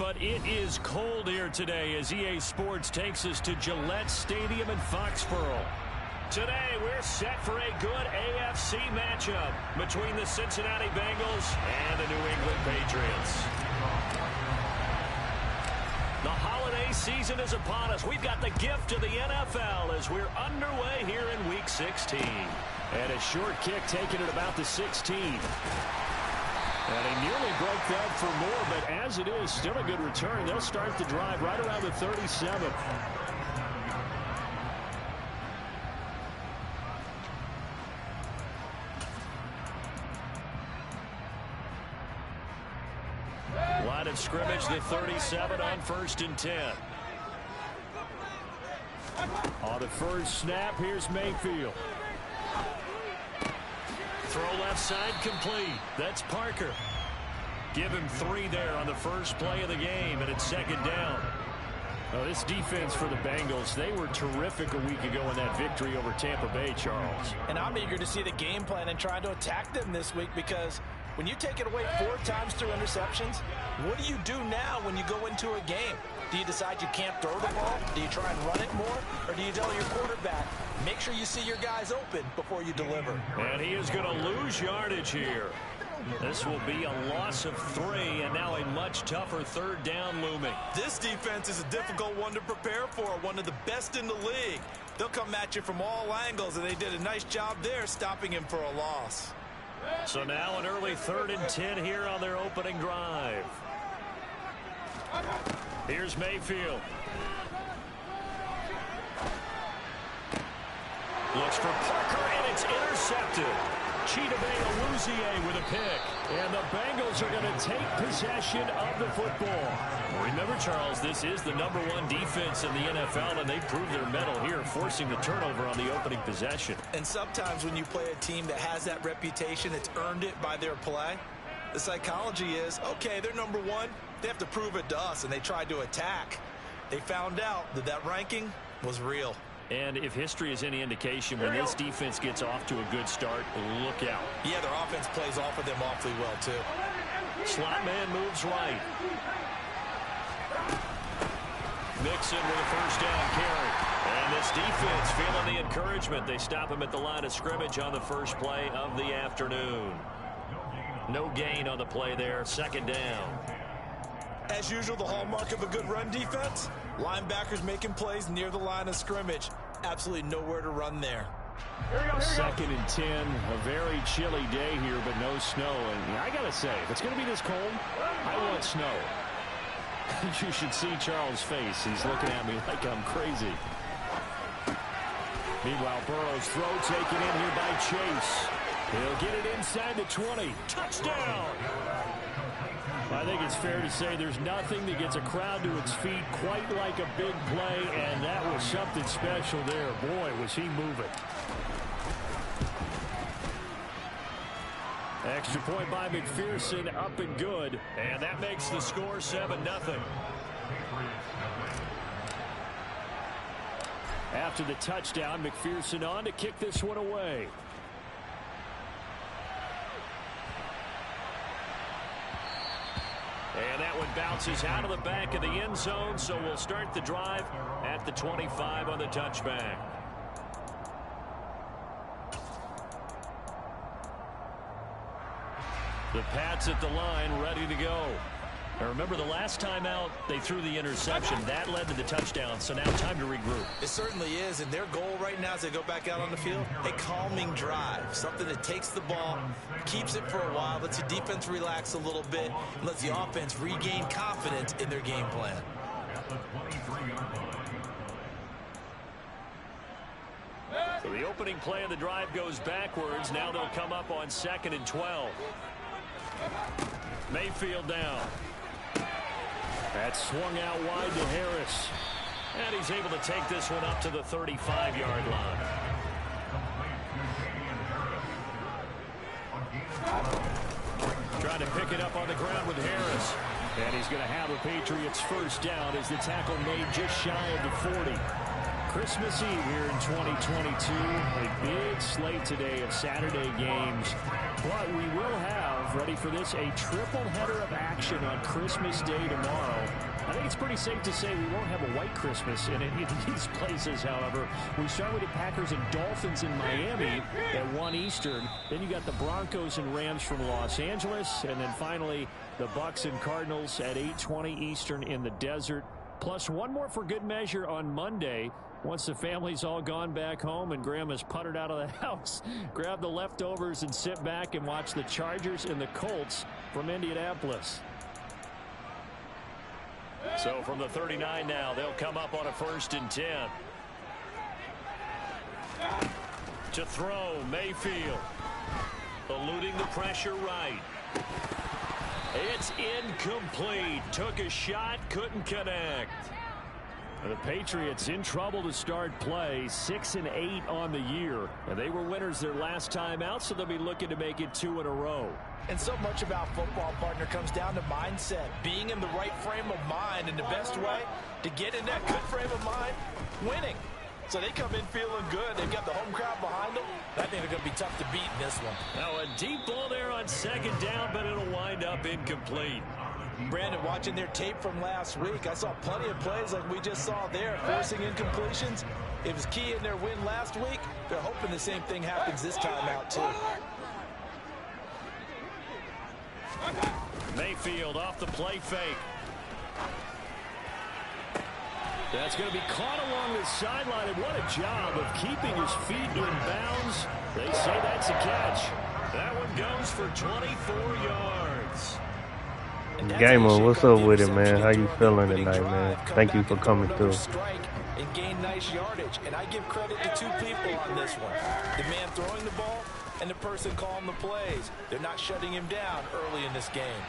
But it is cold here today as EA Sports takes us to Gillette Stadium in Foxborough. Today, we're set for a good AFC matchup between the Cincinnati Bengals and the New England Patriots. The holiday season is upon us. We've got the gift of the NFL as we're underway here in Week 16. And a short kick taken at about the 16. And he nearly broke that for more, but as it is, still a good return. They'll start the drive right around the 37. Line of scrimmage, the 37 on 1st and 10. On the first snap, here's Mayfield. Throw left side complete. That's Parker. Give him 3 there on the first play of the game, and it's 2nd down. Oh, this defense for the Bengals, they were terrific a week ago in that victory over Tampa Bay, Charles. And I'm eager to see the game plan and try to attack them this week because when you take it away 4 times through interceptions, what do you do now when you go into a game? Do you decide you can't throw the ball? Do you try and run it more? Or do you tell your quarterback, make sure you see your guys open before you deliver? And he is going to lose yardage here. This will be a loss of 3, and now a much tougher 3rd down looming. This defense is a difficult one to prepare for, one of the best in the league. They'll come at you from all angles, and they did a nice job there stopping him for a loss. So now an early 3rd and 10 here on their opening drive. Here's Mayfield. Looks for Parker, and it's intercepted. Chidobe with a pick. And the Bengals are going to take possession of the football. Remember, Charles, this is the #1 defense in the NFL, and they proved their mettle here, forcing the turnover on the opening possession. And sometimes when you play a team that has that reputation, it's earned it by their play. The psychology is, okay, they're #1. They have to prove it to us, and they tried to attack. They found out that that ranking was real. And if history is any indication, when this defense gets off to a good start, look out. Yeah, their offense plays off of them awfully well, too. Slot man moves right. Mixon with a 1st down carry. And this defense feeling the encouragement. They stop him at the line of scrimmage on the first play of the afternoon. No gain on the play there. 2nd down. As usual, the hallmark of a good run defense, linebackers making plays near the line of scrimmage. Absolutely nowhere to run there. 2nd and 10, a very chilly day here, but no snow. And I got to say, if it's going to be this cold, I want snow. You should see Charles' face. He's looking at me like I'm crazy. Meanwhile, Burrow's throw taken in here by Chase. He'll get it inside the 20. Touchdown! I think it's fair to say there's nothing that gets a crowd to its feet quite like a big play, and that was something special there. Boy, was he moving. Extra point by McPherson, up and good. And that makes the score 7-0. After the touchdown, McPherson on to kick this one away. And that one bounces out of the back of the end zone, so we'll start the drive at the 25 on the touchback. The Pats at the line, ready to go. Now remember, the last time out, they threw the interception. That led to the touchdown, so now time to regroup. It certainly is, and their goal right now as they go back out on the field, a calming drive, something that takes the ball, keeps it for a while, lets the defense relax a little bit, and lets the offense regain confidence in their game plan. So the opening play of the drive goes backwards. Now they'll come up on 2nd and 12. Mayfield down. That's swung out wide to Harris. And he's able to take this one up to the 35-yard line. Trying to pick it up on the ground with Harris. And he's going to have the Patriots 1st down as the tackle made just shy of the 40. Christmas Eve here in 2022. A big slate today of Saturday games. But we will have, ready for this, a triple header of action on Christmas Day tomorrow. I think it's pretty safe to say we won't have a white Christmas in any of these places, however. We start with the Packers and Dolphins in Miami at 1 Eastern. Then you got the Broncos and Rams from Los Angeles. And then finally, the Bucs and Cardinals at 8:20 Eastern in the desert. Plus one more for good measure on Monday. Once the family's all gone back home and Grandma's puttered out of the house, grab the leftovers and sit back and watch the Chargers and the Colts from Indianapolis. So from the 39 now, they'll come up on a 1st and 10. To throw, Mayfield. Eluding the pressure right. It's incomplete. Took a shot, couldn't connect. The Patriots in trouble to start play, 6-8 on the year. And they were winners their last time out, so they'll be looking to make it 2 in a row. And so much about football, partner, comes down to mindset. Being in the right frame of mind, and the best way to get in that good frame of mind, winning. So they come in feeling good. They've got the home crowd behind them. I think they're going to be tough to beat in this one. Now a deep ball there on 2nd down, but it'll wind up incomplete. Brandon, watching their tape from last week, I saw plenty of plays like we just saw there, forcing incompletions. It was key in their win last week. They're hoping the same thing happens this time out, too. Mayfield off the play fake. That's going to be caught along the sideline, and what a job of keeping his feet in bounds. They say that's a catch. That one goes for 24 yards. Gamer, what's up with it, man? How you feeling tonight, man? Thank you for coming through. And gain nice yardage. And I give credit to 2 people on this one. The man throwing the ball and the person calling the plays. They're not shutting him down early in this game.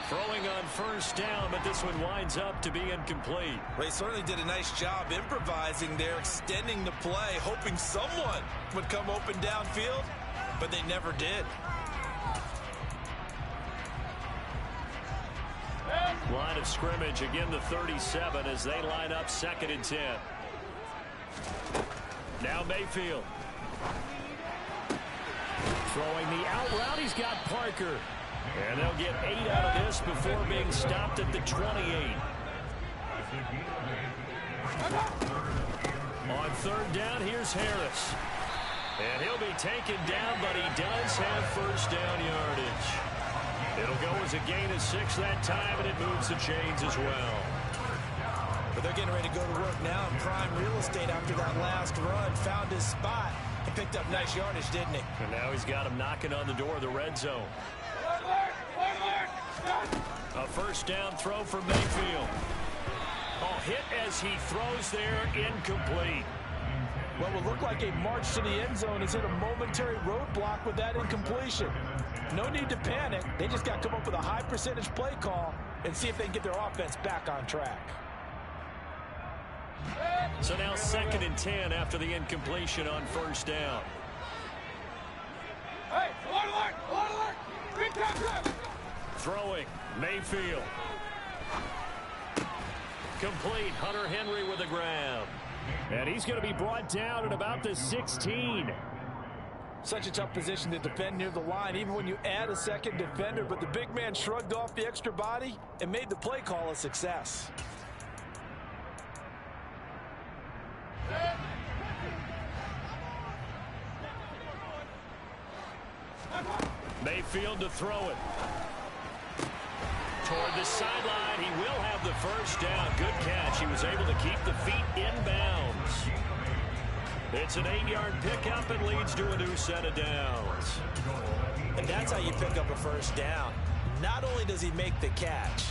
Throwing on 1st down, but this one winds up to be incomplete. Well, he certainly did a nice job improvising there, extending the play, hoping someone would come open downfield, but they never did. Line of scrimmage, again the 37 as they line up 2nd and 10. Now Mayfield. Throwing the out route, he's got Parker. And they'll get 8 out of this before being stopped at the 28. On 3rd down, here's Harris. And he'll be taken down, but he does have 1st down yardage. It'll go as a gain of 6 that time, and it moves the chains as well. But they're getting ready to go to work now in prime real estate after that last run. Found his spot. He picked up nice yardage, didn't he? And now he's got him knocking on the door of the red zone. A 1st down throw for Mayfield. Oh, hit as he throws there, incomplete. What will look like a march to the end zone is hit a momentary roadblock with that incompletion. No need to panic. They just got to come up with a high percentage play call and see if they can get their offense back on track. So now 2nd and 10 after the incompletion on 1st down. Throwing, Mayfield. Complete, Hunter Henry with a grab. And he's going to be brought down at about the 16. Such a tough position to defend near the line, even when you add a 2nd defender. But the big man shrugged off the extra body and made the play call a success. Mayfield to throw it. Toward the sideline, he will have the 1st down. Good catch. He was able to keep the feet in bounds. It's an 8-yard pickup and leads to a new set of downs. And that's how you pick up a 1st down. Not only does he make the catch,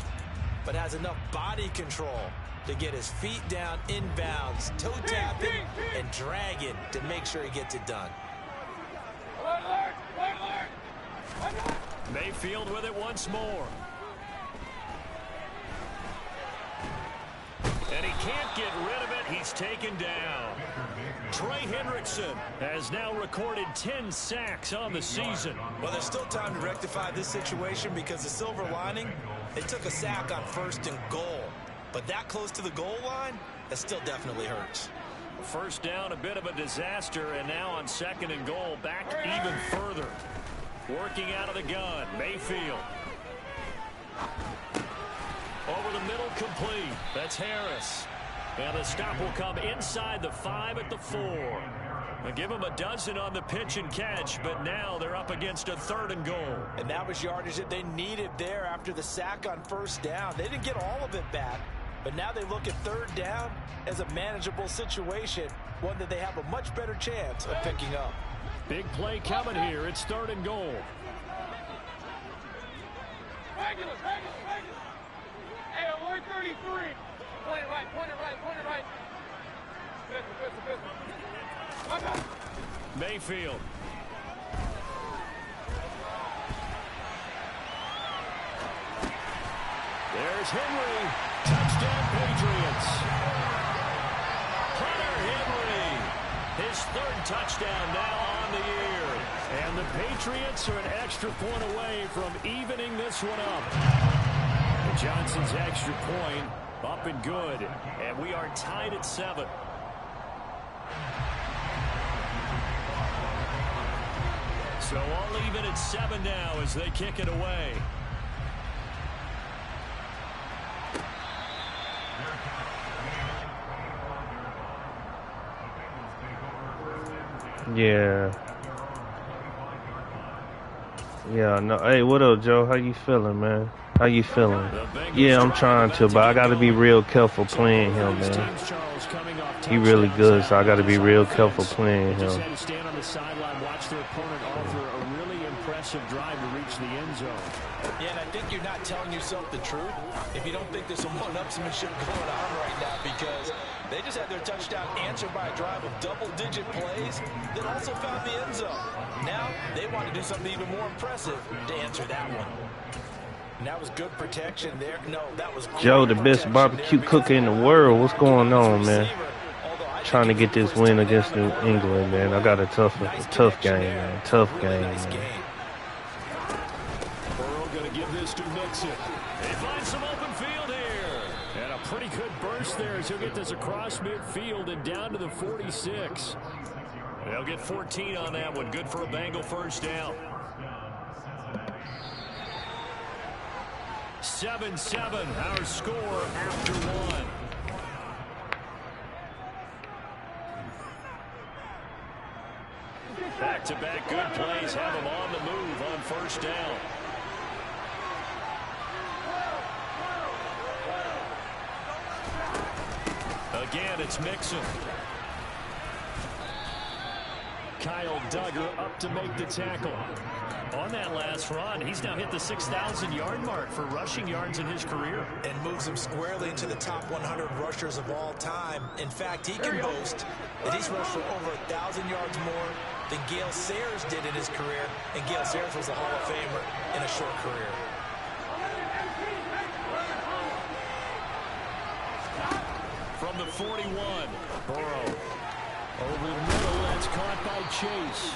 but has enough body control to get his feet down in bounds, toe tapping and dragging to make sure he gets it done. Mayfield with it once more. And he can't get rid of it. He's taken down. Trey Hendrickson has now recorded 10 sacks on the season. Well, there's still time to rectify this situation because the silver lining, they took a sack on 1st and goal. But that close to the goal line, that still definitely hurts. 1st down, a bit of a disaster, and now on 2nd and goal, back even further. Working out of the gun, Mayfield. incomplete. That's Harris. And the stop will come inside the 5 at the 4. They'll give them a dozen on the pitch and catch, but now they're up against a 3rd and goal. And that was yardage that they needed there after the sack on 1st down. They didn't get all of it back, but now they look at 3rd down as a manageable situation, one that they have a much better chance of picking up. Big play coming here. It's 3rd and goal. Hey, 133. Point it right, point it right, point it right. Pistol. Mayfield. There's Henry. Touchdown, Patriots. Hunter Henry. His 3rd touchdown now on the year. And the Patriots are an extra point away from evening this one up. Johnson's extra point up and good. And we are tied at 7. So all even at 7 now as they kick it away. Yeah. Yeah, no. Hey, what up, Joe? How you feeling, man? How you feeling? Yeah, I'm trying to, but I got to be real careful playing him, man. He really good, so I got to be real careful playing him. Just had to stand on the sideline, watch their opponent offer a really impressive drive to reach the end zone. Yeah, and I think you're not telling yourself the truth if you don't think there's some one-upsmanship going on right now, because they just had their touchdown answered by a drive of double-digit plays that also found the end zone. Now they want to do something even more impressive to answer that one. And that was good protection there. No, that was Joe, the best barbecue cooker in the world. What's going on, man? Trying to get this win against New England, man. I got a tough game, man. Tough game, man. Burrow going to give this to Mixon. They find some open field here. And a pretty good burst there as he'll get this across midfield and down to the 46. They'll get 14 on that one. Good for a Bengal 1st down. 7-7, our score after 1. Back-to-back good plays have them on the move on 1st down. Again, it's Mixon. Kyle Duggar up to make the tackle. On that last run, he's now hit the 6,000-yard mark for rushing yards in his career. And moves him squarely into the top 100 rushers of all time. In fact, he can boast that he's rushed for over 1,000 yards more than Gale Sayers did in his career. And Gale Sayers was a Hall of Famer in a short career. From the 41, Burrow. Over the middle, that's caught by Chase.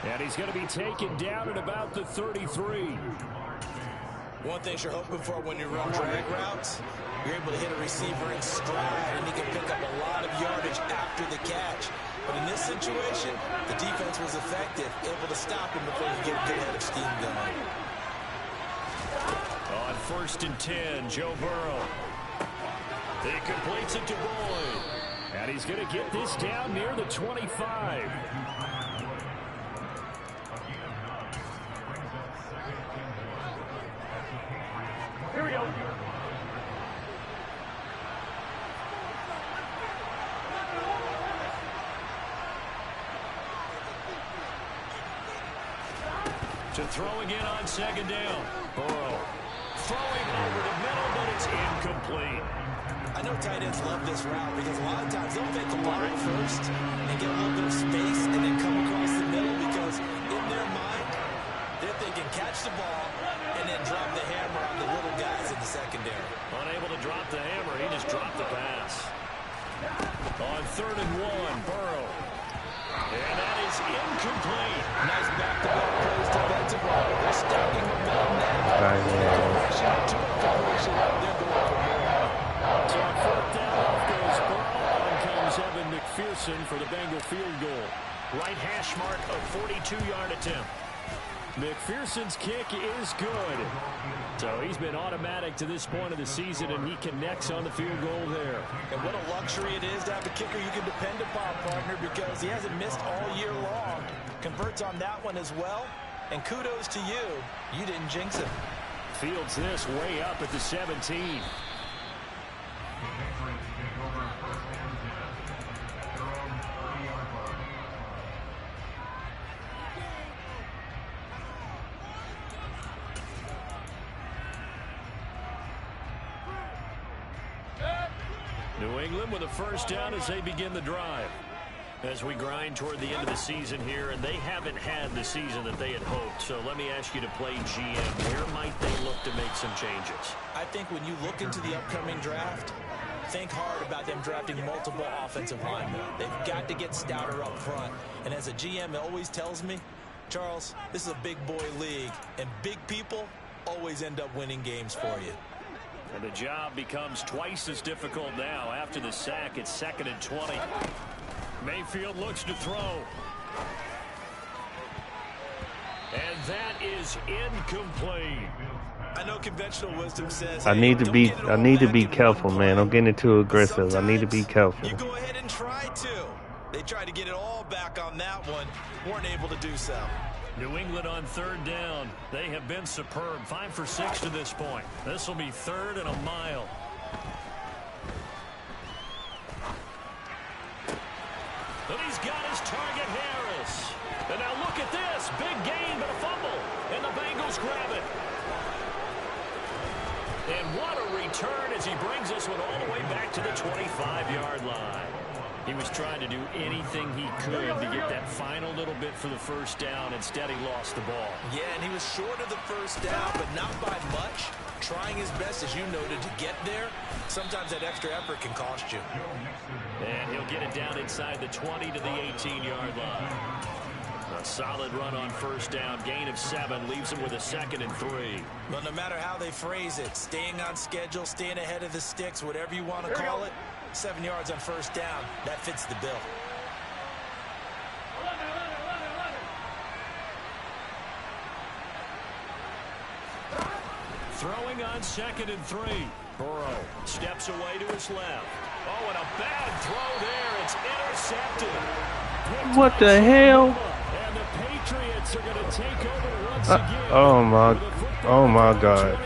And he's going to be taken down at about the 33. One thing you're hoping for when you run drag routes, you're able to hit a receiver in stride, and he can pick up a lot of yardage after the catch. But in this situation, the defense was effective, able to stop him before he could get a head of steam going. On 1st and 10, Joe Burrow. He completes it to Boyd. And he's going to get this down near the 25. Here we go. To throw again on 2nd down. Burrow throwing over the middle, but it's incomplete. I know tight ends love this route because a lot of times they'll take the line first and get a little bit of space and then come across the middle, because in their mind, they're thinking catch the ball and then drop the hammer on the little guys in the secondary. Unable to drop the hammer, he just dropped the pass. On 3rd and 1, Burrow. And that is incomplete. Nice back-to-back plays defensively. They're stacking them down now. So on 4th down, off goes Burrow. On comes Evan McPherson for the Bengal field goal. Right hash mark of 42-yard attempt. McPherson's kick is good. So he's been automatic to this point of the season, and he connects on the field goal there. And what a luxury it is to have a kicker you can depend upon, partner, because he hasn't missed all year long. Converts on that one as well. And kudos to you. You didn't jinx him. Fields this way up at the 17. New England with a first down as they begin the drive. As we grind toward the end of the season here, and they haven't had the season that they had hoped. So let me ask you to play GM. Where might they look to make some changes? I think when you look into the upcoming draft, think hard about them drafting multiple offensive linemen. They've got to get stouter up front. And as a GM, it always tells me, Charles, this is a big boy league, and big people always end up winning games for you. And the job becomes twice as difficult now. After the sack, it's 2nd and 20. Mayfield looks to throw. And that is incomplete. I know conventional wisdom says I need to be careful, man. I'm getting too aggressive. I need to be careful. You go ahead and try to. They tried to get it all back on that one. Weren't able to do so. New England on 3rd down. They have been superb. 5 for 6 to this point. This will be 3rd and a mile. And he's got his target, Harris. And now look at this. Big gain, but a fumble. And the Bengals grab it. And what a return as he brings this one all the way back to the 25-yard line. He was trying to do anything he could to get that final little bit for the first down. Instead, he lost the ball. Yeah, and he was short of the first down, but not by much. Trying his best, as you noted, to get there. Sometimes that extra effort can cost you. And he'll get it down inside the 20 to the 18-yard line. A solid run on first down. Gain of 7 leaves him with a 2nd and 3. Well, no matter how they phrase it, staying on schedule, staying ahead of the sticks, whatever you want to call it, 7 yards on first down, that fits the bill. Throwing on 2nd and 3. Burrow steps away to his left. Oh, and a bad throw there. It's intercepted. What the hell? And the Patriots are going to take over once again. Oh my God.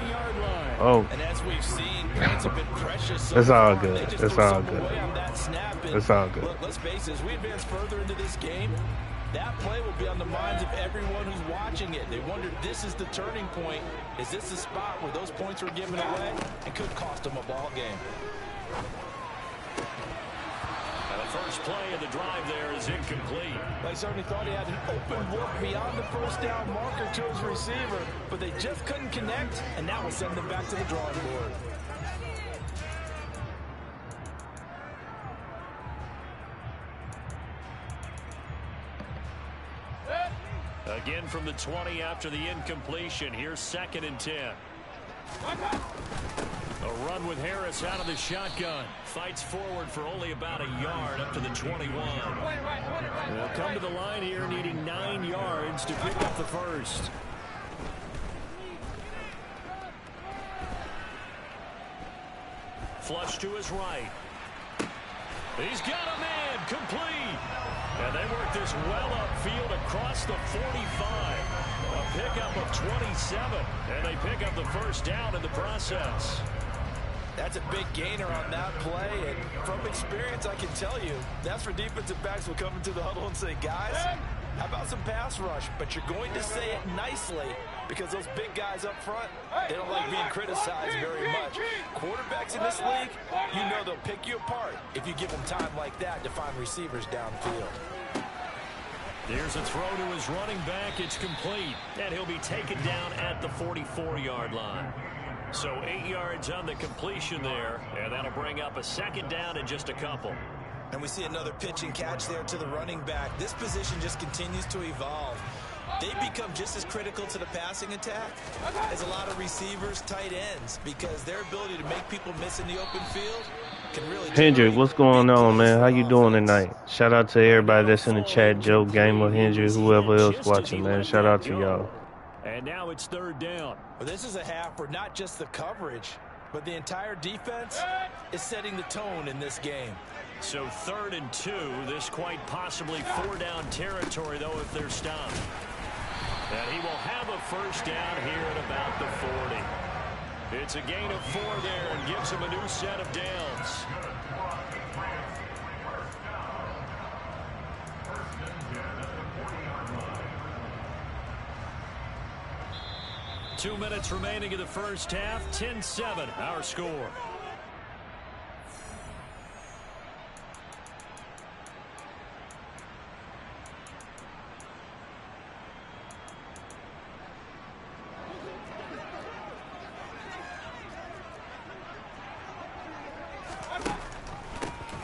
Oh. And as we've seen, points have been precious. So it's all far. good. They just It's threw all some good. away on that snap. And It's all good. Look, let's face it, as we advance further into this game, that play will be on the minds of everyone who's watching it. They wonder, this is the turning point. Is this the spot where those points were given away? It could cost them a ball game. And the first play of the drive there is incomplete. They certainly thought he had an open look beyond the first down marker to his receiver, but they just couldn't connect, and that will send them back to the drawing board. Again from the 20 after the incompletion. Here's 2nd and 10. A run with Harris out of the shotgun. Fights forward for only about a yard up to the 21. They'll come to the line here needing 9 yards to pick up the first. Flush to his right. He's got a man complete. And they work this well upfield across the 45. A pickup of 27. And they pick up the first down in the process. That's a big gainer on that play, and from experience, I can tell you, that's where defensive backs will come into the huddle and say, guys, how about some pass rush? But you're going to say it nicely because those big guys up front, they don't like being criticized very much. Quarterbacks in this league, you know they'll pick you apart if you give them time like that to find receivers downfield. There's a throw to his running back. It's complete, and he'll be taken down at the 44-yard line. So 8 yards on the completion there, and that'll bring up a 2nd down in just a couple. And we see another pitch and catch there to the running back. This position just continues to evolve. They become just as critical to the passing attack as a lot of receivers, tight ends, because their ability to make people miss in the open field can really... Hendrick, what's going on, man? How you doing tonight? Shout out to everybody that's in the chat. Joe Gamer, Hendrick, whoever else watching, man. Shout out to y'all. And now it's 3rd down. Well, this is a half where not just the coverage, but the entire defense is setting the tone in this game. So 3rd and 2. This quite possibly 4-down territory, though, if they're stopped. And he will have a 1st down here at about the 40. It's a gain of 4 there and gives him a new set of downs. 2 minutes remaining in the first half. 10-7, our score.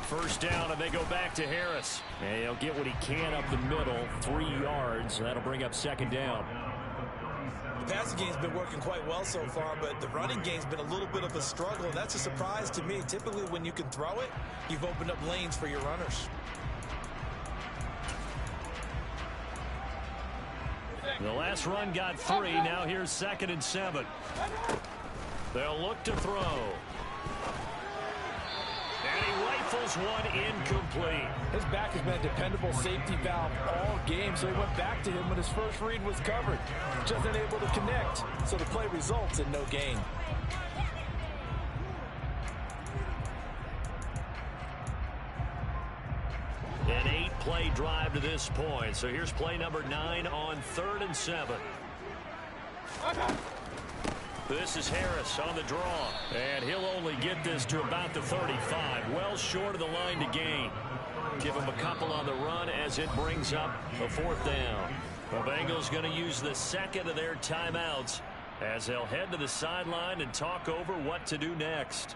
First down, and they go back to Harris. And he'll get what he can up the middle, 3 yards. That'll bring up 2nd down. The passing game's been working quite well so far, but the running game's been a little bit of a struggle, and that's a surprise to me. Typically, when you can throw it, you've opened up lanes for your runners. The last run got 3. Now here's 2nd and 7. They'll look to throw. And he rifles one incomplete. His back has been a dependable safety valve all game, so he went back to him when his first read was covered. Just unable to connect, so the play results in no gain. An 8-play drive to this point. So here's play number 9 on 3rd and 7. This is Harris on the draw. And he'll only get this to about the 35. Well short of the line to gain. Give him a couple on the run as it brings up a 4th down. The Bengals going to use the 2nd of their timeouts as they'll head to the sideline and talk over what to do next.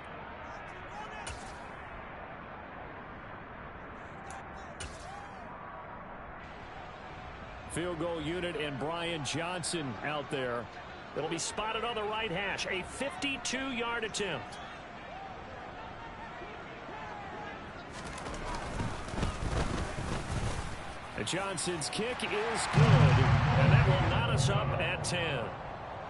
Field goal unit and Brian Johnson out there. It'll be spotted on the right hash. A 52-yard attempt. And Johnson's kick is good. And that will knot us up at 10.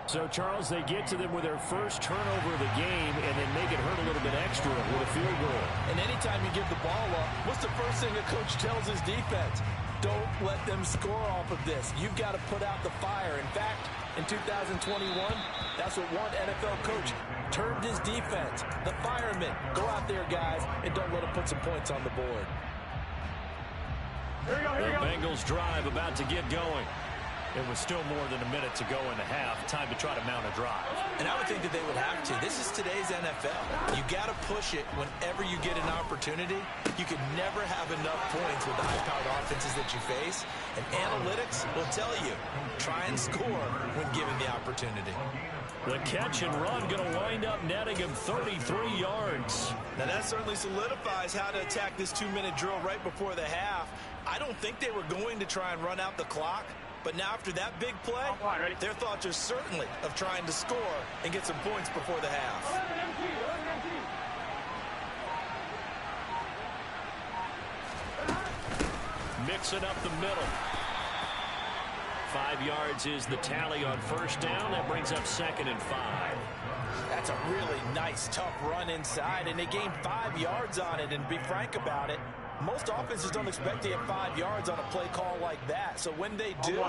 So, Charles, they get to them with their first turnover of the game and then make it hurt a little bit extra with a field goal. And anytime you give the ball up, what's the first thing a coach tells his defense? Don't let them score off of this. You've got to put out the fire. In fact, in 2021, that's what one NFL coach termed his defense. The firemen. Go out there, guys, and don't let them put some points on the board. The Bengals drive about to get going. It was still more than a minute to go in the half. Time to try to mount a drive. And I would think that they would have to. This is today's NFL. You got to push it whenever you get an opportunity. You can never have enough points with the high-powered offenses that you face. And analytics will tell you, try and score when given the opportunity. The catch and run going to wind up netting him 33 yards. Now that certainly solidifies how to attack this 2-minute drill right before the half. I don't think they were going to try and run out the clock. But now after that big play, their thoughts are certainly of trying to score and get some points before the half. Mixing up the middle. 5 yards is the tally on first down. That brings up 2nd and 5. That's a really nice, tough run inside, and they gained 5 yards on it. And be frank about it, most offenses don't expect to get 5 yards on a play call like that. So when they do,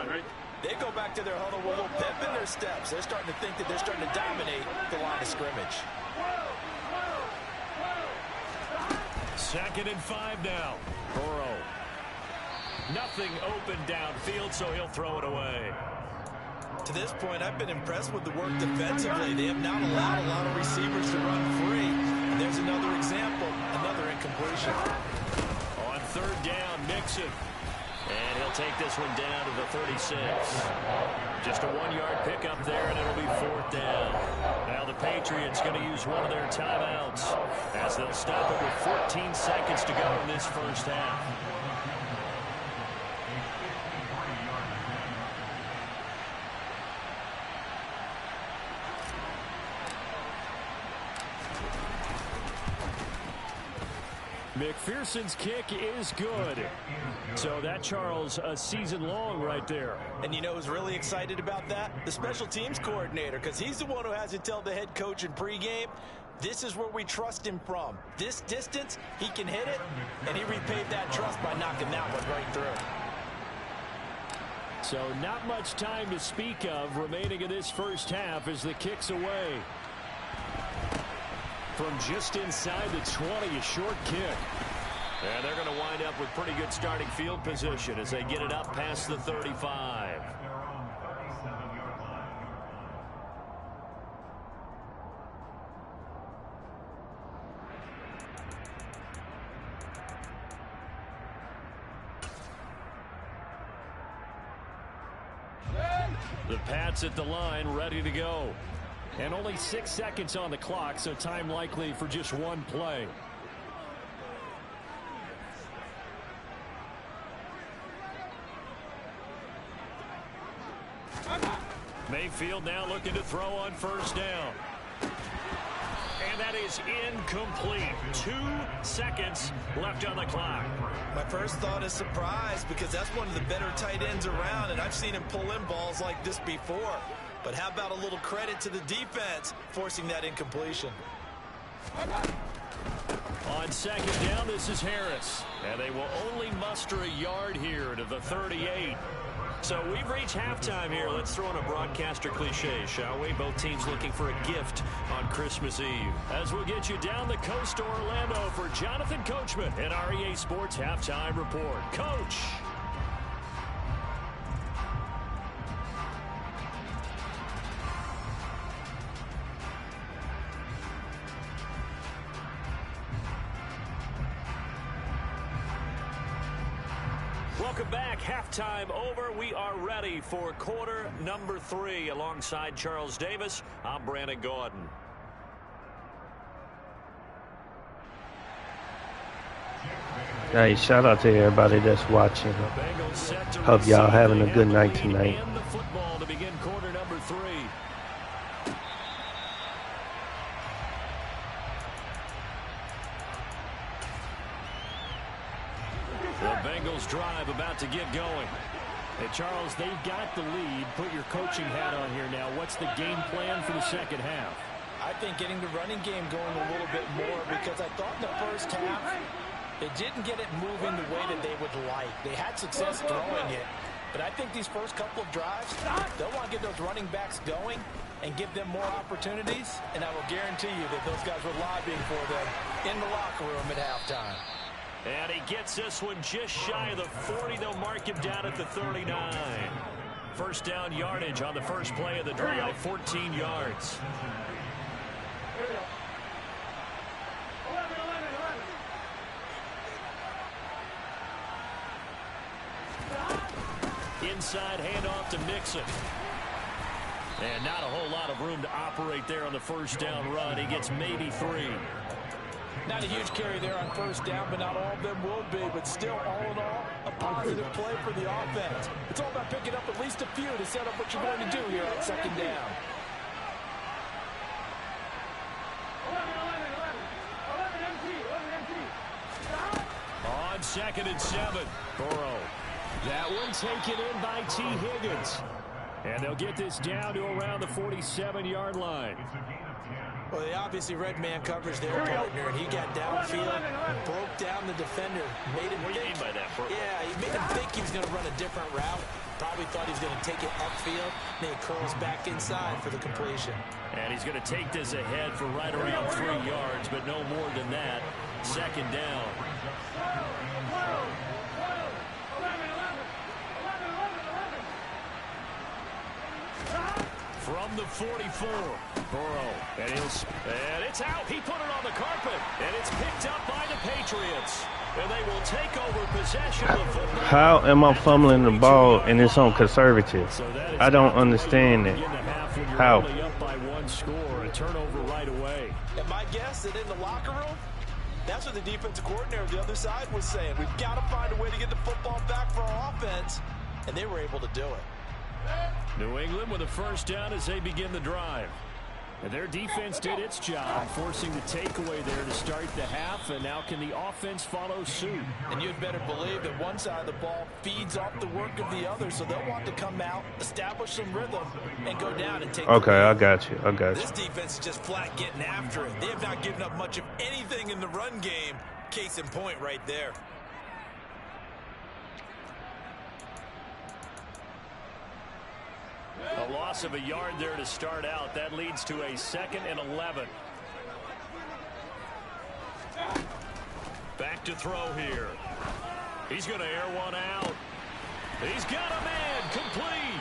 they go back to their huddle with a little pep in their steps. They're starting to think that they're starting to dominate the line of scrimmage. 2nd and 5 now. Burrow. Nothing open downfield, so he'll throw it away. To this point, I've been impressed with the work defensively. They have not allowed a lot of receivers to run free. And there's another example, another incompletion. On 3rd down, Mixon. And he'll take this one down to the 36. Just a 1-yard pickup there, and it'll be 4th down. Now the Patriots going to use one of their timeouts as they'll stop it with 14 seconds to go in this first half. McPherson's kick is good. So that, Charles, a season long right there. And you know who's really excited about that? The special teams coordinator, because he's the one who has to tell the head coach in pregame, this is where we trust him from. This distance, he can hit it, and he repaid that trust by knocking that one right through. So not much time to speak of remaining in this first half as the kick's away. From just inside the 20, a short kick. And they're going to wind up with pretty good starting field position as they get it up past the 35. The Pats at the line, ready to go. And only 6 seconds on the clock, so time likely for just one play. Mayfield now looking to throw on first down. And that is incomplete. 2 seconds left on the clock. My first thought is surprise because that's one of the better tight ends around, and I've seen him pull in balls like this before. But how about a little credit to the defense forcing that incompletion? On second down, this is Harris. And they will only muster a yard here to the 38. So we've reached halftime here. Let's throw in a broadcaster cliche, shall we? Both teams looking for a gift on Christmas Eve. As we'll get you down the coast to Orlando for Jonathan Coachman and REA Sports Halftime Report. Coach. Welcome back. Halftime over. We are ready for quarter number 3. Alongside Charles Davis, I'm Brandon Gordon. Hey, shout out to everybody that's watching. Hope y'all having a good night tonight. And the football to begin quarter number 3. The Bengals drive about to get going. Hey, Charles, they've got the lead. Put your coaching hat on here now. What's the game plan for the second half? I think getting the running game going a little bit more because I thought in the first half they didn't get it moving the way that they would like. They had success throwing it, but I think these first couple of drives, they'll want to get those running backs going and give them more opportunities, and I will guarantee you that those guys were lobbying for them in the locker room at halftime. And he gets this one just shy of the 40. They'll mark him down at the 39. First down yardage on the first play of the drive, 14 yards. Inside handoff to Mixon. And not a whole lot of room to operate there on the first down run. He gets maybe 3. Not a huge carry there on first down, but not all of them will be. But still, all in all, a positive play for the offense. It's all about picking up at least a few to set up what you're going to do here on second down. On 2nd and 7, Burrow. That one taken in by T. Higgins. And they'll get this down to around the 47-yard line. Well, they obviously read man coverage there, partner, and he got downfield, broke down the defender, made him What do you mean by that, Burrow? Yeah, he made him think he was going to run a different route. Probably thought he was going to take it upfield, then he curls back inside for the completion. And he's going to take this ahead for right around 3 yards, but no more than that. Second down. From the 44, Burrow, and it's out. He put it on the carpet, and it's picked up by the Patriots. And they will take over possession of the football. How am I fumbling the ball and it's on conservative? I don't understand it. How? Up by 1 score, a turnover right away. And my guess that in the locker room, that's what the defensive coordinator of the other side was saying. We've got to find a way to get the football back for our offense, and they were able to do it. New England with a first down as they begin the drive. And their defense did its job, forcing the takeaway there to start the half, and now can the offense follow suit? And you'd better believe that one side of the ball feeds off the work of the other, so they'll want to come out, establish some rhythm, and go down and take Okay, I got you. This defense is just flat getting after it. They have not given up much of anything in the run game. Case in point right there. A loss of a yard there to start out. That leads to a 2nd and 11. Back to throw here. He's going to air one out. He's got a man complete.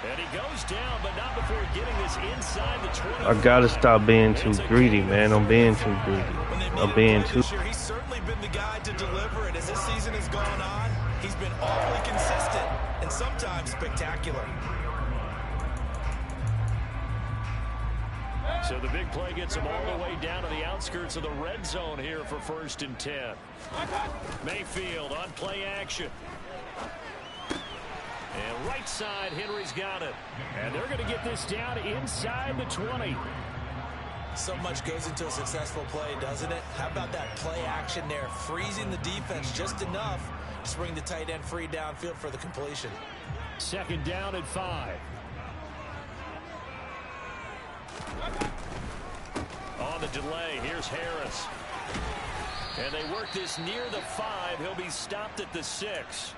And he goes down, but not before getting this inside the 20. I got to stop being too greedy, man. I'm being too greedy. I'm being too... He's certainly been the guy to deliver it. As this season has gone on, he's been awfully consistent and sometimes spectacular. So the big play gets him all the way down to the outskirts of the red zone here for 1st and 10. Mayfield on play action. And right side, Henry's got it. And they're going to get this down inside the 20. So much goes into a successful play, doesn't it? How about that play action there, freezing the defense just enough to bring the tight end free downfield for the completion. 2nd down and 5. On the delay, here's Harris. And they work this near the 5. He'll be stopped at the 6.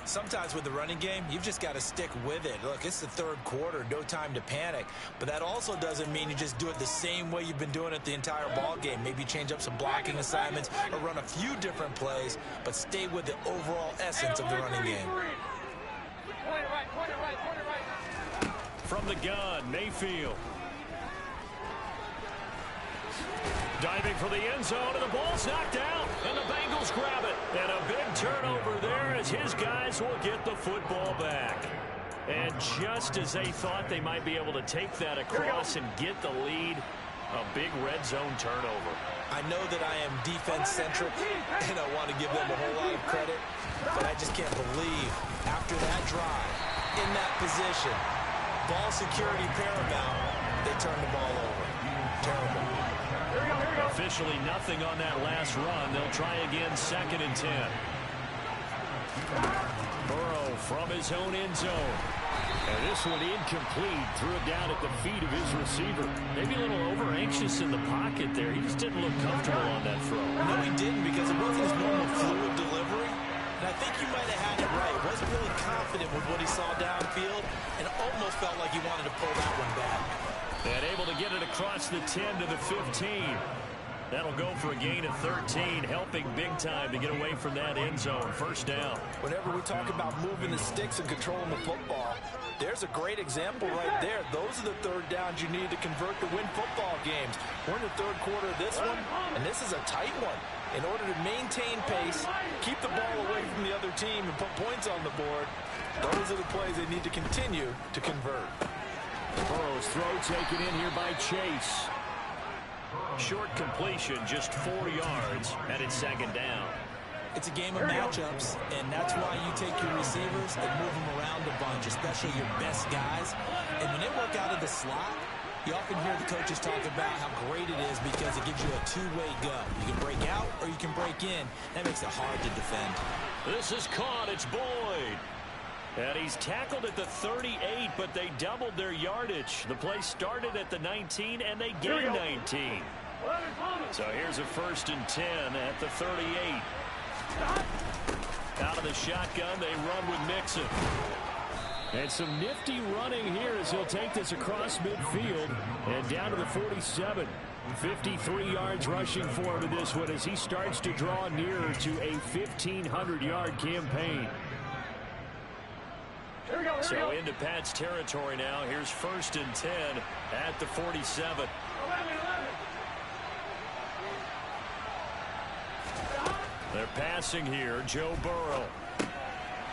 Sometimes with the running game, you've just got to stick with it. Look, it's the 3rd quarter, no time to panic. But that also doesn't mean you just do it the same way you've been doing it the entire ball game. Maybe change up some blocking assignments or run a few different plays, but stay with the overall essence of the running game. From the gun, Mayfield. Diving for the end zone, and the ball's knocked out, and the Bengals grab it. And a big turnover there as his guys will get the football back. And just as they thought they might be able to take that across and get the lead, a big red zone turnover. I know that I am defense-centric, and I want to give them a whole lot of credit, but I just can't believe after that drive, in that position, ball security paramount, they turn the ball over. Terrible. Officially nothing on that last run. They'll try again, 2nd and 10. Burrow from his own end zone. And this one incomplete. Threw it down at the feet of his receiver. Maybe a little over-anxious in the pocket there. He just didn't look comfortable on that throw. No, he didn't, because it wasn't his normal fluid delivery. And I think you might have had it right. Wasn't really confident with what he saw downfield and almost felt like he wanted to pull that one back. And able to get it across the 10 to the 15. That'll go for a gain of 13, helping big time to get away from that end zone. 1st down. Whenever we talk about moving the sticks and controlling the football, there's a great example right there. Those are the 3rd downs you need to convert to win football games. We're in the 3rd quarter of this one, and this is a tight one. In order to maintain pace, keep the ball away from the other team, and put points on the board, those are the plays they need to continue to convert. Burrow's throw taken in here by Chase. Short completion, just 4 yards, and it's 2nd down. It's a game of matchups, and that's why you take your receivers and move them around a bunch, especially your best guys. And when they work out of the slot, you often hear the coaches talk about how great it is because it gives you a two-way go. You can break out or you can break in. That makes it hard to defend. This is caught. It's Boyd. And he's tackled at the 38, but they doubled their yardage. The play started at the 19, and they gained 19. So here's a 1st and 10 at the 38. Out of the shotgun, they run with Mixon. And some nifty running here as he'll take this across midfield and down to the 47. 53 yards rushing for him in this one as he starts to draw nearer to a 1,500-yard campaign. So into Pat's territory now. Here's 1st and 10 at the 47. They're passing here. Joe Burrow.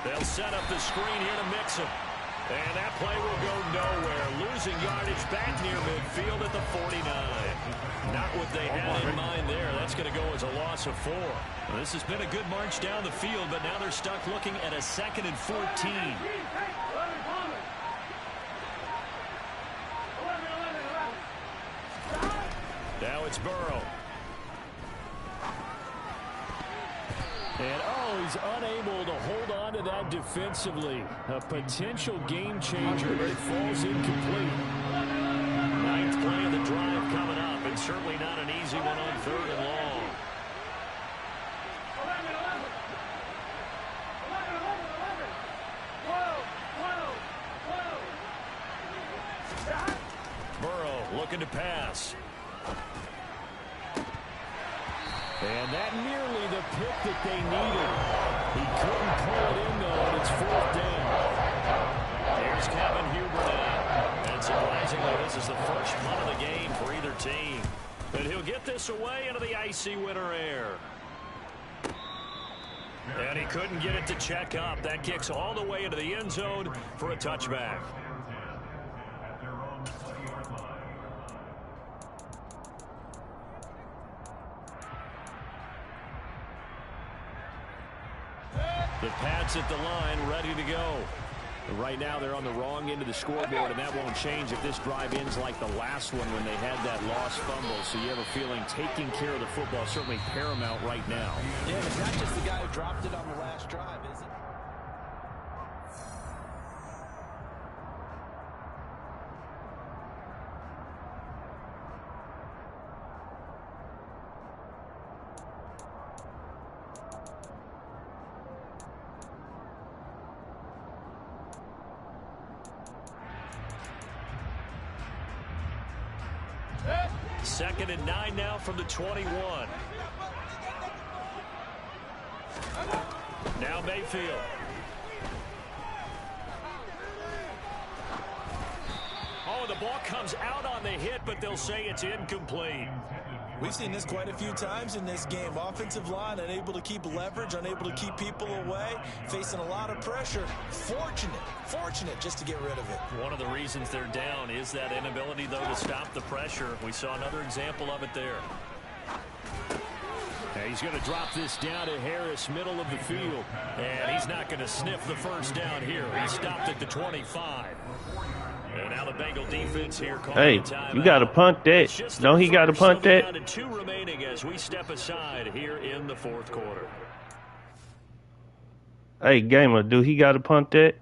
They'll set up the screen here to Mixon. And that play will go nowhere. Losing yardage back near midfield at the 49. Not what they had in mind there. That's going to go as a loss of 4. Well, this has been a good march down the field, but now they're stuck looking at a 2nd and 14. Now it's Burrow. And, he's unable to hold on to that defensively. A potential game changer, but it falls incomplete. Ninth play of the drive coming up, and certainly not an easy one on 3rd and long. Burrow looking to pass. And that nearly the pick that they needed. He couldn't pull it in, though, and it's 4th down. Here's Kevin Huber now. And surprisingly, this is the first punt of the game for either team. But he'll get this away into the icy winter air. And he couldn't get it to check up. That kicks all the way into the end zone for a touchback. The Pats at the line, ready to go. And right now they're on the wrong end of the scoreboard, and that won't change if this drive ends like the last one when they had that lost fumble. So you have a feeling taking care of the football is certainly paramount right now. Yeah, it's not just the guy who dropped it on the last drive, is it? Second and 9 now from the 21. Now Mayfield. Oh, the ball comes out on the hit, but they'll say it's incomplete. We've seen this quite a few times in this game. Offensive line unable to keep leverage, unable to keep people away, facing a lot of pressure. Fortunate just to get rid of it. One of the reasons they're down is that inability, though, to stop the pressure. We saw another example of it there. And he's going to drop this down to Harris, middle of the field. And he's not going to sniff the first down here. He stopped at the 25. And now the Bengal defense here. Hey, you got to punt that. Don't he got to punt that? Down to 2 remaining as we step aside here in the 4th quarter. Hey, Gamer, do he got to punt that?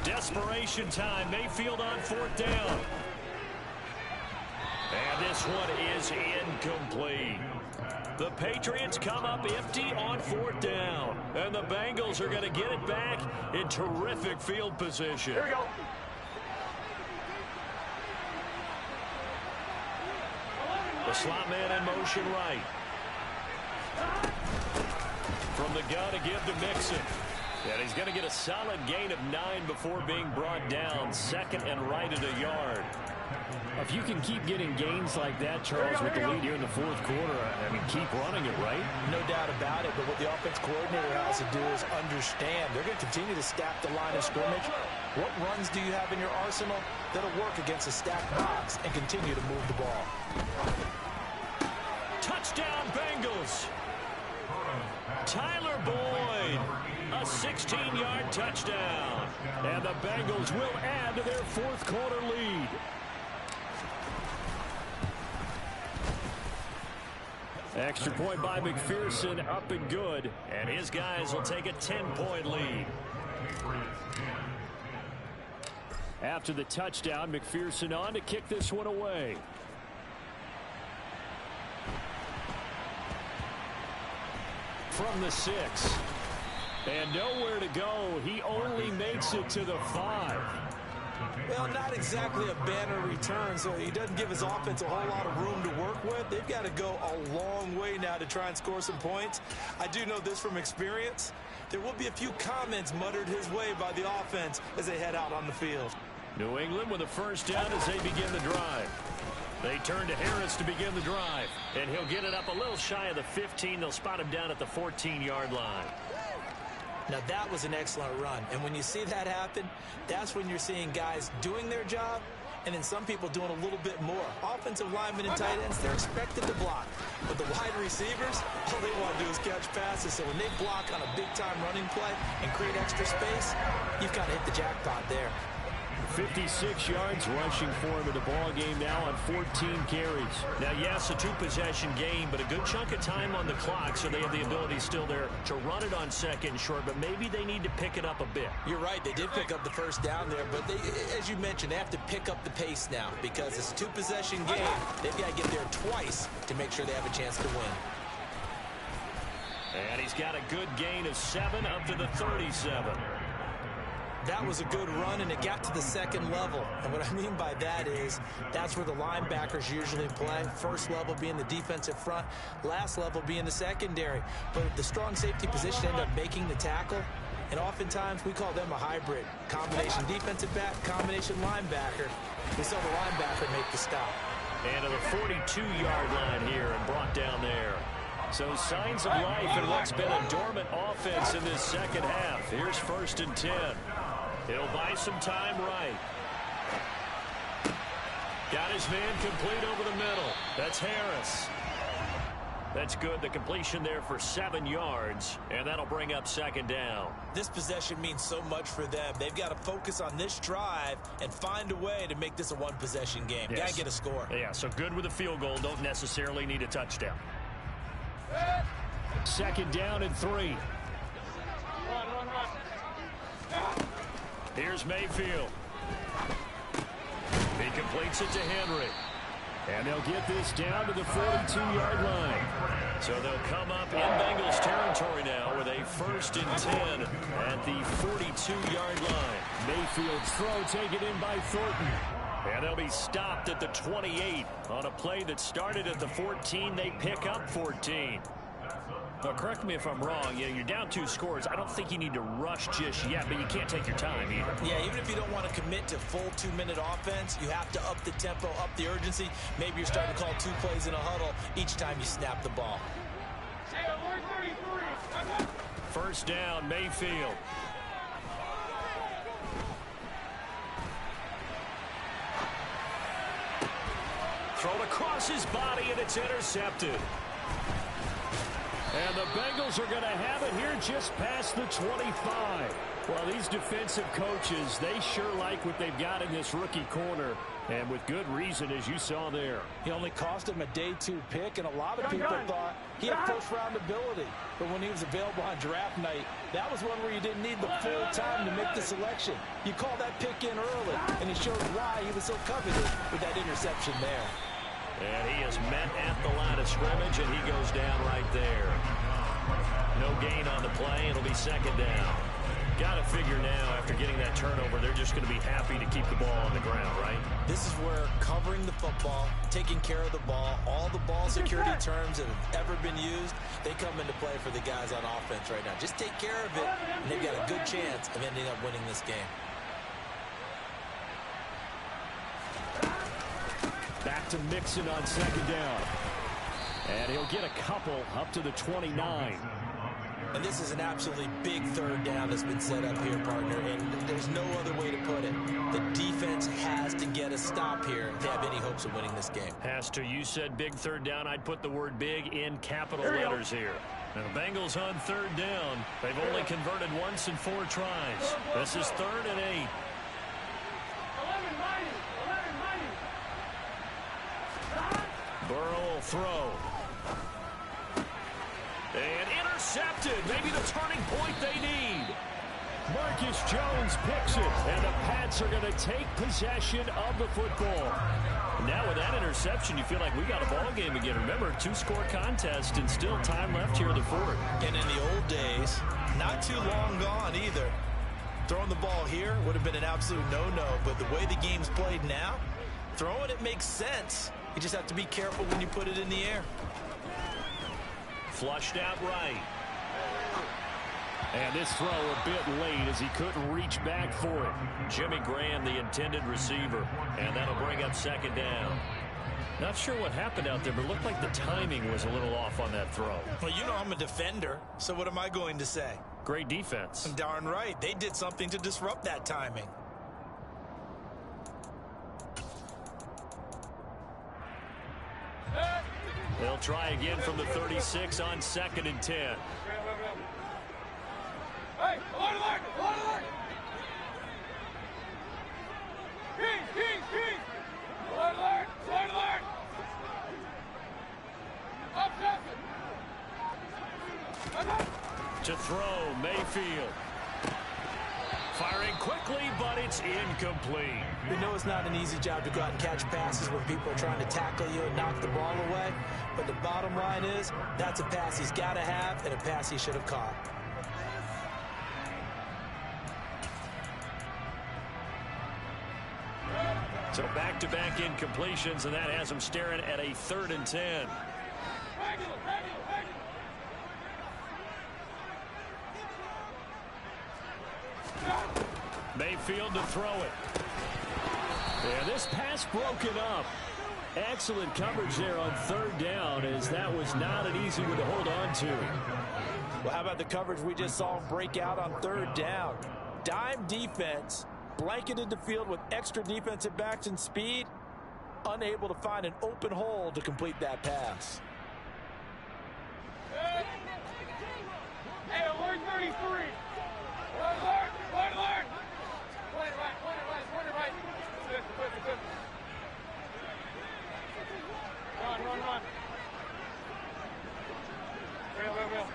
Desperation time. Mayfield on 4th down. And this one is incomplete. The Patriots come up empty on 4th down. And the Bengals are going to get it back in terrific field position. Here we go. The slot man in motion right. From the gun to give to Mixon. And he's going to get a solid gain of 9 before being brought down. 2nd and right at a yard. If you can keep getting gains like that, Charles, with the lead here in the fourth quarter, I mean, keep running it, right? No doubt about it, but what the offense coordinator has to do is understand. They're going to continue to stack the line of scrimmage. What runs do you have in your arsenal that'll work against a stacked box and continue to move the ball? Touchdown, Bengals! Tyler Boyd, a 16-yard touchdown. And the Bengals will add to their fourth quarter lead. Extra point by McPherson, up and good. And his guys will take a 10-point lead. After the touchdown, McPherson on to kick this one away. From the 6. And nowhere to go. He only makes it to the 5. Well, not exactly a banner return, so he doesn't give his offense a whole lot of room to work with. They've got to go a long way now to try and score some points. I do know this from experience. There will be a few comments muttered his way by the offense as they head out on the field. New England with a first down as they begin the drive. They turn to Harris to begin the drive, and he'll get it up a little shy of the 15. They'll spot him down at the 14-yard line. Now, that was an excellent run, and when you see that happen, that's when you're seeing guys doing their job and then some people doing a little bit more. Offensive linemen and tight ends, they're expected to block. But the wide receivers, all they want to do is catch passes. So when they block on a big-time running play and create extra space, you've kind of hit the jackpot there. 56 yards rushing for him in the ball game now on 14 carries. Now, yes, a two-possession game, but a good chunk of time on the clock, so they have the ability still there to run it on second short, but maybe they need to pick it up a bit. You're right. They did pick up the first down there, but they, as you mentioned, they have to pick up the pace now because it's a two-possession game. They've got to get there twice to make sure they have a chance to win. And he's got a good gain of 7 up to the 37. That was a good run, and it got to the second level. And what I mean by that is that's where the linebackers usually play. First level being the defensive front, last level being the secondary. But the strong safety position ended up making the tackle, and oftentimes we call them a hybrid. Combination defensive back, combination linebacker. We saw the linebacker make the stop. And to the 42-yard line here and brought down there. So signs of life in what's been a dormant offense in this second half. Here's 1st and 10. He'll buy some time right. Got his man complete over the middle. That's Harris. That's good. The completion there for 7 yards, and that'll bring up 2nd down. This possession means so much for them. They've got to focus on this drive and find a way to make this a one-possession game. Yes. Got to get a score. Yeah, so good with a field goal. Don't necessarily need a touchdown. 2nd down and 3. Here's Mayfield. He completes it to Henry. And they'll get this down to the 42-yard line. So they'll come up in Bengals territory now with a 1st and 10 at the 42-yard line. Mayfield's throw taken in by Thornton. And they'll be stopped at the 28 on a play that started at the 14. They pick up 14. Now, correct me if I'm wrong. Yeah, you're down 2 scores. I don't think you need to rush just yet, but you can't take your time either. Yeah, even if you don't want to commit to full 2-minute offense, you have to up the tempo, up the urgency. Maybe you're starting to call 2 plays in a huddle each time you snap the ball. 1st down, Mayfield. Thrown across his body, and it's intercepted. And the Bengals are going to have it here just past the 25. Well, these defensive coaches, they sure like what they've got in this rookie corner. And with good reason, as you saw there. He only cost him a day 2 pick, and a lot of people thought he had first-round ability. But when he was available on draft night, that was one where you didn't need the full time to make the selection. You call that pick in early, and he showed why he was so coveted with that interception there. And he is met at the line of scrimmage, and he goes down right there. No gain on the play. It'll be 2nd down. Got to figure now, after getting that turnover, they're just going to be happy to keep the ball on the ground, right? This is where covering the football, taking care of the ball, all the ball security terms that have ever been used, they come into play for the guys on offense right now. Just take care of it, and they've got a good chance of ending up winning this game. to Mixon on second down. And he'll get a couple up to the 29. And this is an absolutely big third down that's been set up here, partner, and there's no other way to put it. The defense has to get a stop here if they have any hopes of winning this game. Has to. You said big third down. I'd put the word big in capital letters here. Now the Bengals on third down. They've only converted once in 4 tries. This is 3rd and 8. Burrow will throw. And intercepted. Maybe the turning point they need. Marcus Jones picks it. And the Pats are going to take possession of the football. Now with that interception, you feel like we got a ball game again. Remember, 2-score contest and still time left here in the 4th. And in the old days, not too long gone either. Throwing the ball here would have been an absolute no-no. But the way the game's played now, throwing it makes sense. You just have to be careful when you put it in the air. Flushed out right. And this throw a bit late as he couldn't reach back for it. Jimmy Graham, the intended receiver. And that'll bring up second down. Not sure what happened out there, but it looked like the timing was a little off on that throw. Well, you know I'm a defender, so what am I going to say? Great defense. Darn right. They did something to disrupt that timing. They'll try again from the 36 on 2nd and 10. Hey, alert! Alert! King! Alert! Alert! Up, to throw, Mayfield. Firing quickly, but it's incomplete. We know it's not an easy job to go out and catch passes when people are trying to tackle you and knock the ball away. But the bottom line is, that's a pass he's got to have and a pass he should have caught. So back-to-back incompletions, and that has him staring at a 3rd and 10. Mayfield to throw it. Yeah, this pass broken up. Excellent coverage there on 3rd down, as that was not an easy one to hold on to. Well, how about the coverage we just saw him break out on 3rd down? Dime defense, blanketed the field with extra defensive backs and speed, unable to find an open hole to complete that pass. Hey, alert 33. Alert! Alert! Point it right. Listen. Run. Real.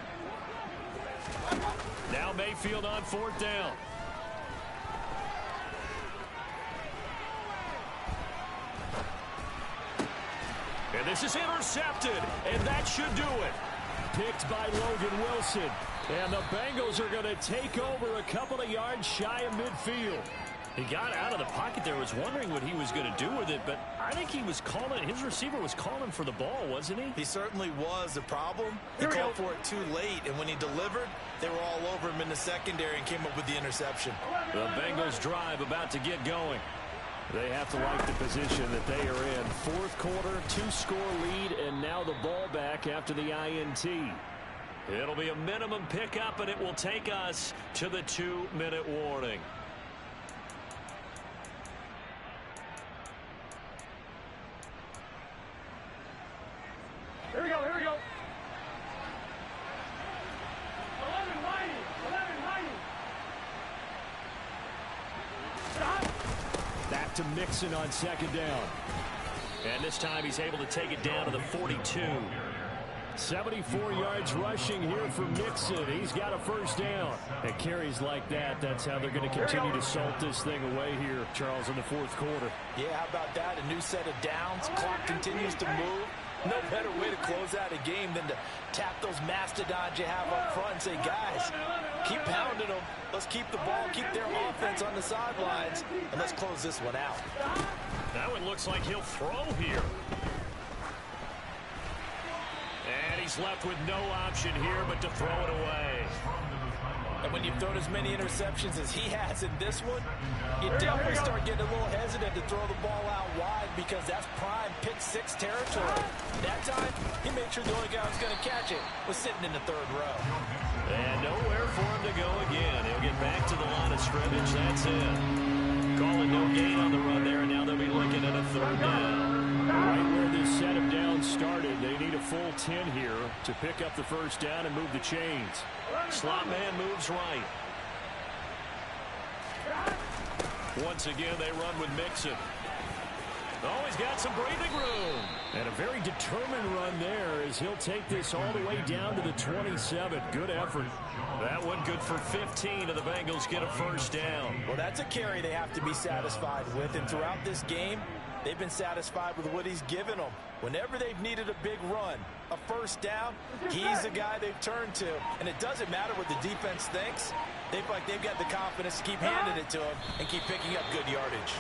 Now Mayfield on 4th down. And this is intercepted, and that should do it. Picked by Logan Wilson. And the Bengals are going to take over a couple of yards shy of midfield. He got out of the pocket there, was wondering what he was going to do with it, but I think he was calling, his receiver was calling for the ball, wasn't he? He certainly was. The problem, he called for it too late, and when he delivered, they were all over him in the secondary and came up with the interception. The Bengals drive about to get going. They have to like the position that they are in. 4th quarter, 2-score lead, and now the ball back after the INT. It'll be a minimum pickup, and it will take us to the 2-minute warning. Here we go. 11 mighty. Back to Mixon on 2nd down. And this time he's able to take it down to the 42. 74 yards rushing here for Mixon. He's got a 1st down. And carries like that, that's how they're going to continue to salt this thing away here, Charles, in the 4th quarter. Yeah, how about that? A new set of downs. Clock continues to move. No better way to close out a game than to tap those mastodons you have up front and say, guys, keep pounding them. Let's keep the ball, keep their offense on the sidelines, and let's close this one out. That one looks like he'll throw here. And he's left with no option here but to throw it away. And when you've thrown as many interceptions as he has in this one, you definitely start getting a little hesitant to throw the ball out wide because that's prime pick-6 territory. That time, he made sure the only guy who was going to catch it was sitting in the third row. And nowhere for him to go again. He'll get back to the line of scrimmage. That's it. Calling no gain on the run there, and now they'll be looking at a third down. Right where this set of downs started, they need a full 10 here to pick up the first down and move the chains. Slot man moves right. Once again, they run with Mixon. Oh, he's got some breathing room. And a very determined run there as he'll take this all the way down to the 27. Good effort. That one good for 15, and the Bengals get a first down. Well, that's a carry they have to be satisfied with. And throughout this game, they've been satisfied with what he's given them. Whenever they've needed a big run, a first down, he's the guy they've turned to. And it doesn't matter what the defense thinks. They feel like they've got the confidence to keep handing it to him and keep picking up good yardage.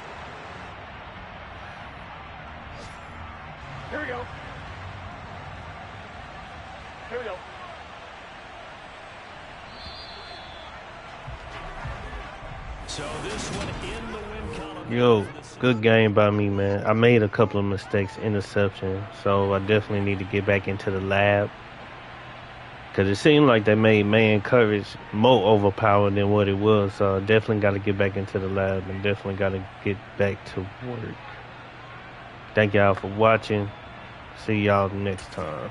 Here we go. Here we go. So this one in the win column. Yo, good game by me, man. I made a couple of mistakes, interception, so I definitely need to get back into the lab. Because it seemed like they made man coverage more overpowered than what it was. So I definitely got to get back into the lab and definitely got to get back to work. Thank y'all for watching. See y'all next time.